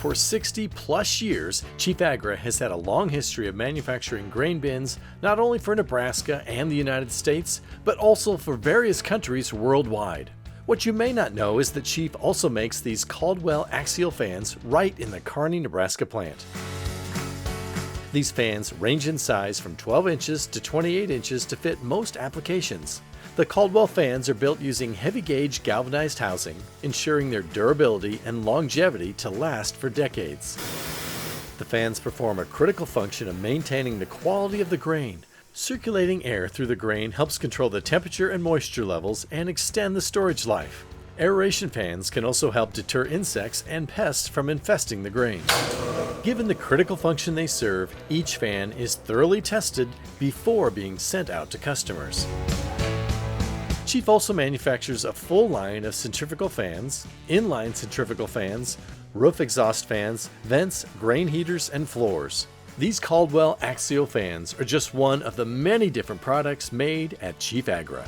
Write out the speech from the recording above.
For 60 plus years, Chief Agri has had a long history of manufacturing grain bins, not only for Nebraska and the United States, but also for various countries worldwide. What you may not know is that Chief also makes these Caldwell Axial Fans right in the Kearney, Nebraska plant. These fans range in size from 12 inches to 28 inches to fit most applications. The Caldwell fans are built using heavy-gauge galvanized housing, ensuring their durability and longevity to last for decades. The fans perform a critical function of maintaining the quality of the grain. Circulating air through the grain helps control the temperature and moisture levels and extend the storage life. Aeration fans can also help deter insects and pests from infesting the grain. Given the critical function they serve, each fan is thoroughly tested before being sent out to customers. Chief also manufactures a full line of centrifugal fans, inline centrifugal fans, roof exhaust fans, vents, grain heaters, and floors. These Caldwell Axial Fans are just one of the many different products made at Chief Agri.